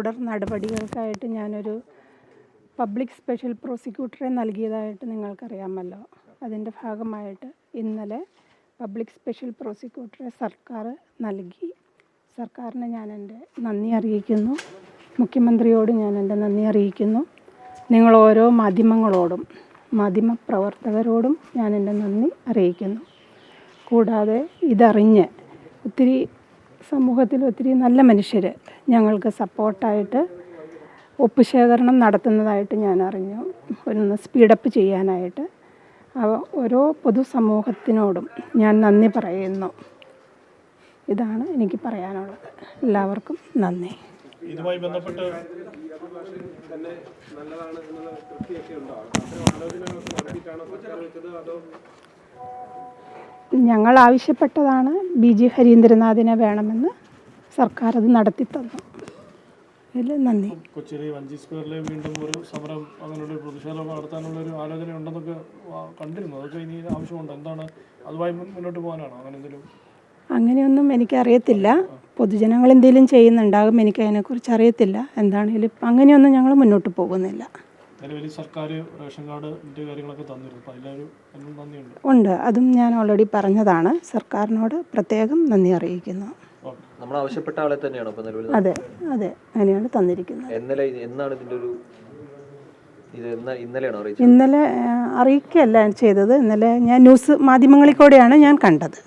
തുടർ നടപടികൾക്കായിട്ട് ഞാനൊരു public special പ്രോസിക്യൂട്ടറെ നൽകിയതായിട്ട് നിങ്ങൾക്കറിയാമല്ലോ. അതിൻ്റെ ഭാഗമായിട്ട് ഇന്നലെ പബ്ലിക് സ്പെഷ്യൽ പ്രോസിക്യൂട്ടറെ സർക്കാർ നൽകി. സർക്കാരിന് ഞാൻ എൻ്റെ നന്ദി അറിയിക്കുന്നു. മുഖ്യമന്ത്രിയോട് ഞാൻ എൻ്റെ നന്ദി അറിയിക്കുന്നു. നിങ്ങൾ ഓരോ മാധ്യമങ്ങളോടും മാധ്യമപ്രവർത്തകരോടും ഞാൻ എൻ്റെ നന്ദി അറിയിക്കുന്നു. കൂടാതെ ഇതറിഞ്ഞ് സമൂഹത്തിൽ ഒത്തിരി നല്ല മനുഷ്യർ ഞങ്ങൾക്ക് സപ്പോർട്ടായിട്ട് ഒപ്പുശേഖരണം നടത്തുന്നതായിട്ട് ഞാൻ അറിഞ്ഞു. ഒന്ന് സ്പീഡപ്പ് ചെയ്യാനായിട്ട് ഓരോ പൊതുസമൂഹത്തിനോടും ഞാൻ നന്ദി പറയുന്നു. ഇതാണ് എനിക്ക് പറയാനുള്ളത്. എല്ലാവർക്കും നന്ദി. ഇതുമായി ബന്ധപ്പെട്ട് ഞങ്ങൾ ആവശ്യപ്പെട്ടതാണ് BG ഹരീന്ദ്രനാഥിനെ വേണമെന്ന്. സർക്കാർ അത് നടത്തിത്തന്നു. ഇതിൽ നന്ദി. കൊച്ചിയിലെ വഞ്ചി സ്ക്വയറിലെ വീണ്ടും ഒരു സമരം, അങ്ങനെയുള്ള പ്രതിഷേധം നടത്താനുള്ള ഒരു ആലോചന ഉണ്ടെന്നൊക്കെ കണ്ടിരുന്നു. അതൊക്കെ ഇനി ആവശ്യമുണ്ട്. എന്താണ് അതുമായി മുന്നോട്ട് പോകാനാണോ അങ്ങനെ എന്തെങ്കിലും? അങ്ങനെയൊന്നും എനിക്കറിയത്തില്ല. പൊതുജനങ്ങൾ എന്തെങ്കിലും ചെയ്യുന്നുണ്ടാകും, എനിക്കതിനെക്കുറിച്ച് അറിയത്തില്ല. എന്താണെങ്കിലും അങ്ങനെയൊന്നും ഞങ്ങൾ മുന്നോട്ട് പോകുന്നില്ല. നിലവിൽ സർക്കാർ റേഷൻ കാർഡ് കാര്യങ്ങളൊക്കെ തന്നിരുന്നു. അപ്പോൾ അതിലൊരു നന്ദിയുണ്ട്. ഉണ്ട്, അതും ഞാൻ ഓൾറെഡി പറഞ്ഞതാണ്. സർക്കാരിനോട് പ്രത്യേകം നന്ദി അറിയിക്കുന്നു. നമ്മൾ ആവശ്യപ്പെട്ട ആളെ തന്നെയാണോ ഇപ്പോൾ നിലവിൽ? അതെ, അങ്ങനെയാണ് തന്നിരിക്കുന്നത്. എന്നാണ് ഇതിൻ്റെ ഒരു ഇന്നലെയാണോ അറിയിച്ചത്? ഇന്നലെ അറിയിക്കുകയല്ല ചെയ്തത്. ഇന്നലെ ഞാൻ ന്യൂസ് മാധ്യമങ്ങളിൽ കൂടെയാണ് ഞാൻ കണ്ടത്.